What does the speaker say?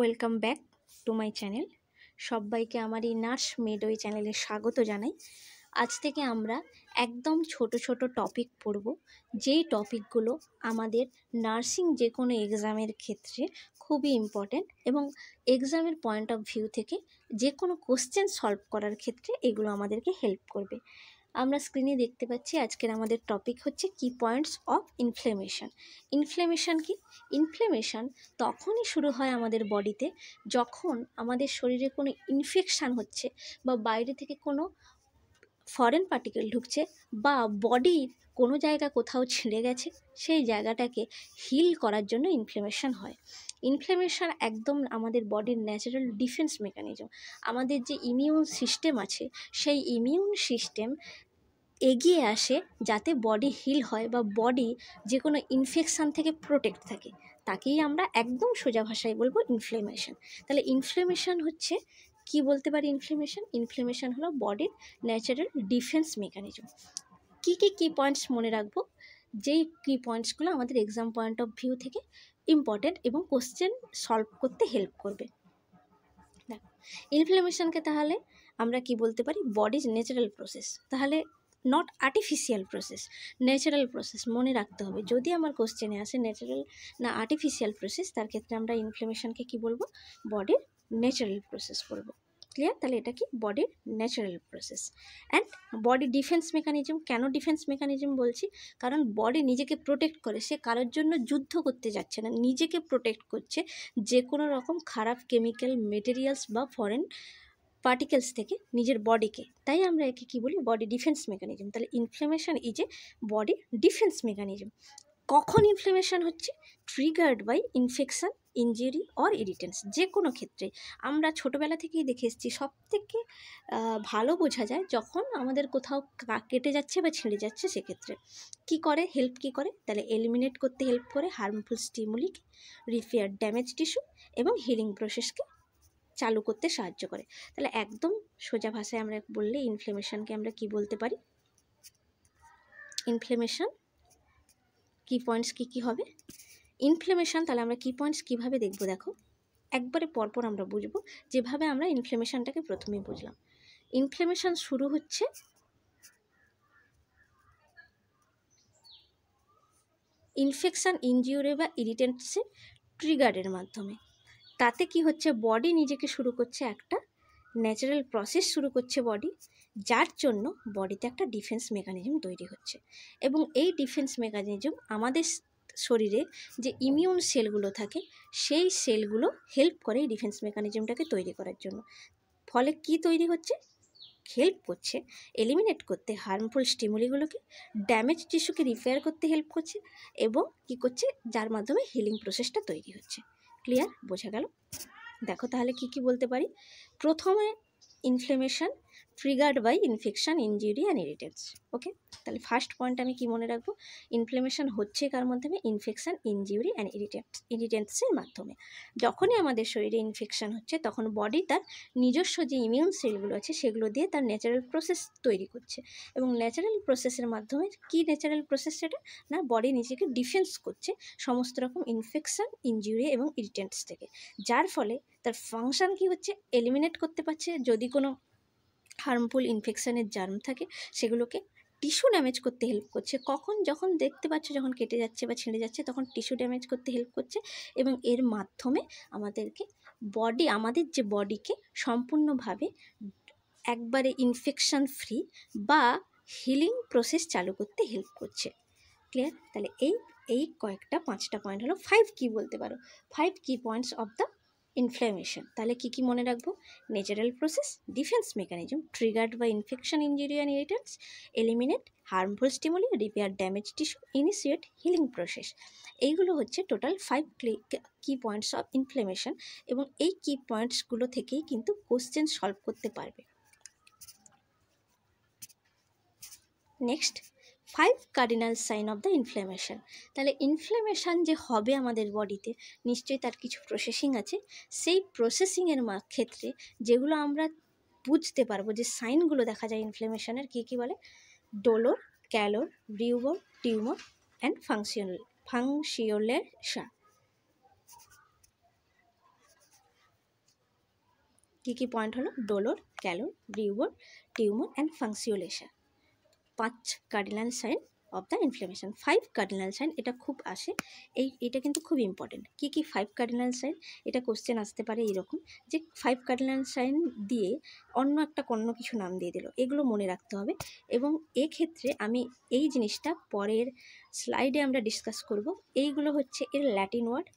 Welcome back to my channel. সবাইকে আমার এই নার্স মেডওয়ে চ্যানেলে স্বাগত জানাই। আজ থেকে আমরা একদম ছোট ছোট টপিক পড়ব, যেই টপিকগুলো আমাদের নার্সিং যে কোনো এক্সামের ক্ষেত্রে খুবই ইম্পর্ট্যান্ট এবং এক্সামের পয়েন্ট অফ ভিউ থেকে যে কোনো কোশ্চেন সলভ করার ক্ষেত্রে এগুলো আমাদেরকে হেল্প করবে। আমরা স্ক্রিনে দেখতে পাচ্ছি আজকের আমাদের টপিক হচ্ছে কি পয়েন্টস অফ ইনফ্লেমেশন। ইনফ্লেমেশন কি? ইনফ্লেমেশন তখনই শুরু হয় আমাদের বডিতে যখন আমাদের শরীরে কোনো ইনফেকশান হচ্ছে বা বাইরে থেকে কোনো ফরেন পার্টিকেল ঢুকছে বা বডির কোনো জায়গা কোথাও ছিঁড়ে গেছে, সেই জায়গাটাকে হিল করার জন্য ইনফ্লেমেশন হয়। ইনফ্লেমেশন একদম আমাদের বডির ন্যাচারাল ডিফেন্স মেকানিজম। আমাদের যে ইমিউন সিস্টেম আছে সেই ইমিউন সিস্টেম এগিয়ে আসে যাতে বডি হিল হয় বা বডি যে কোনো ইনফেকশান থেকে প্রোটেক্ট থাকে, তাকেই আমরা একদম সোজা ভাষায় বলবো ইনফ্লেমেশন। তাহলে ইনফ্লেমেশন হচ্ছে কি বলতে পারি? ইনফ্লেমেশন হলো বডির natural defence mechanism. Key points মনে রাখবো, যেই কি পয়েন্টসগুলো আমাদের এক্সাম পয়েন্ট অফ ভিউ থেকে ইম্পর্টেন্ট এবং কোশ্চেন সলভ করতে হেল্প করবে। দেখো, ইনফ্লেমেশনকে তাহলে আমরা কি বলতে পারি? Body's natural process. তাহলে not artificial process, natural process মনে রাখতে হবে। যদি আমার কোশ্চেনে আসে ন্যাচারাল না আর্টিফিশিয়াল প্রসেস, তার ক্ষেত্রে আমরা ইনফ্লেমেশনকে কি বলবো? বডির ন্যাচারাল প্রসেস বলবো। ক্লিয়ার? তাহলে এটা কি? বডির natural process. And body defence mechanism. কেন ডিফেন্স মেকানিজম বলছি? কারণ বডি নিজেকে প্রোটেক্ট করে, সে কারোর জন্য যুদ্ধ করতে যাচ্ছে না, নিজেকে প্রোটেক্ট করছে যে কোনো রকম খারাপ কেমিক্যাল মেটেরিয়ালস বা ফরেন পার্টিকেলস থেকে নিজের বডিকে। তাই আমরা একে কী বলি? Body defence mechanism. তাহলে inflammation is a body defence mechanism. কখন ইনফ্লেমেশন হচ্ছে? Triggered by infection, injury or irritants. যে কোনো ক্ষেত্রে আমরা ছোটোবেলা থেকেই দেখে এসেছি, সব থেকে ভালো বোঝা যায় যখন আমাদের কোথাও কেটে যাচ্ছে বা ছিঁড়ে যাচ্ছে, সেক্ষেত্রে কী করে? হেল্প কী করে? তাহলে এলিমিনেট করতে হেল্প করে হার্মফুল স্টিমুলিক, রিপেয়ার ড্যামেজ টিস্যু এবং হিলিং প্রসেসকে চালু করতে সাহায্য করে। তাহলে একদম সোজা ভাষায় আমরা বললে ইনফ্লেমেশনকে আমরা কি বলতে পারি? ইনফ্লেমেশন কি পয়েন্টস কী হবে? ইনফ্লেমেশন তাহলে আমরা কি পয়েন্টস কীভাবে দেখবো? দেখো, একবারে পরপর আমরা বুঝবো, যেভাবে আমরা ইনফ্লেমেশনটাকে প্রথমেই বুঝলাম। ইনফ্লেমেশন শুরু হচ্ছে ইনফেকশন, ইনজিউরি বা ইরিটেন্টসের ট্রিগারের মাধ্যমে। তাতে কি হচ্ছে? বডি নিজেকে শুরু করছে একটা ন্যাচারাল প্রসেস শুরু করছে বডি, যার জন্য বডিতে একটা ডিফেন্স মেকানিজম তৈরি হচ্ছে। এবং এই ডিফেন্স মেকানিজম আমাদের শরীরে যে ইমিউন সেলগুলো থাকে সেই সেলগুলো হেল্প করে এই ডিফেন্স মেকানিজমটাকে তৈরি করার জন্য। ফলে কি তৈরি হচ্ছে? হেল্প করছে এলিমিনেট করতে হার্মফুল স্টিমুলিগুলোকে, ড্যামেজ টিস্যুকে রিপেয়ার করতে হেল্প করছে এবং কি করছে? যার মাধ্যমে হিলিং প্রসেসটা তৈরি হচ্ছে। ক্লিয়ার? বোঝা গেল? দেখো তাহলে কি বলতে পারি। প্রথমে inflammation triggered by infection, injury and irritants. Okay, তাহলে ফার্স্ট পয়েন্ট আমি কি মনে রাখবো? ইনফ্লেমেশন হচ্ছে কার মাধ্যমে? ইনফেকশন, ইনজুরি অ্যান্ড ইরিটেন্সের মাধ্যমে। যখনই আমাদের শরীরে ইনফেকশন হচ্ছে তখন বডি তার নিজস্ব যে ইমিউন সেলগুলো আছে সেগুলো দিয়ে তার ন্যাচারাল প্রসেস তৈরি করছে এবং ন্যাচারাল প্রসেসের মাধ্যমে কি ন্যাচারাল প্রসেস? সেটা না, বডি নিজেকে ডিফেন্স করছে সমস্ত রকম ইনফেকশন, ইনজুরি এবং ইরিটেন্টস থেকে, যার ফলে তার ফাংশন কি হচ্ছে? এলিমিনেট করতে পারছে। যদি কোনো হার্মফুল ইনফেকশানের জার্ম থাকে সেগুলোকে টিস্যু ড্যামেজ করতে হেল্প করছে। কখন? যখন দেখতে পাচ্ছ যখন কেটে যাচ্ছে বা ছিঁড়ে যাচ্ছে তখন টিস্যু ড্যামেজ করতে হেল্প করছে এবং এর মাধ্যমে আমাদেরকে আমাদের যে বডিকে সম্পূর্ণভাবে একবারে ইনফেকশন ফ্রি বা হিলিং প্রসেস চালু করতে হেল্প করছে। ক্লিয়ার? তাহলে এই কয়েকটা 5টা পয়েন্ট হলো 5 কি বলতে পারো, 5 কি পয়েন্টস অফ দ্য ইনফ্লেমেশন। তাহলে কি মনে রাখবো? Natural process, defence mechanism, triggered by infection, injury and irritants, eliminate harmful stimuli, repair damage tissue, initiate healing process. এইগুলো হচ্ছে টোটাল 5 কি পয়েন্টস অফ ইনফ্লেমেশন এবং এই কি পয়েন্টসগুলো থেকেই কিন্তু কোশ্চেন সলভ করতে পারবে। Next, 5 cardinal sign of the inflammation. তাহলে ইনফ্লেমেশন যে হবে আমাদের বডিতে নিশ্চয়ই তার কিছু প্রসেসিং আছে। সেই প্রসেসিংয়ের ক্ষেত্রে যেগুলো আমরা বুঝতে পারবো, যে সাইনগুলো দেখা যায় ইনফ্লেমেশনের, কী বলে? Dolor, calor, rubor, tumour and functio laesa. Key point হলো? Dolor, calor, rubor, tumour and functio laesa. 5 cardinal sign of the inflammation. 5 cardinal sign, এটা খুব আসে, এটা কিন্তু খুব ইম্পর্টেন্ট। কী 5 কার্ডিনাল সাইন? এটা কোশ্চেন আসতে পারে এরকম যে 5 কার্ডিনাল সাইন দিয়ে অন্য কিছু নাম দিয়ে দিল, এগুলো মনে রাখতে হবে। এবং এক্ষেত্রে আমি এই জিনিসটা পরের স্লাইডে আমরা ডিসকাস করব। এইগুলো হচ্ছে এর ল্যাটিন ওয়ার্ড,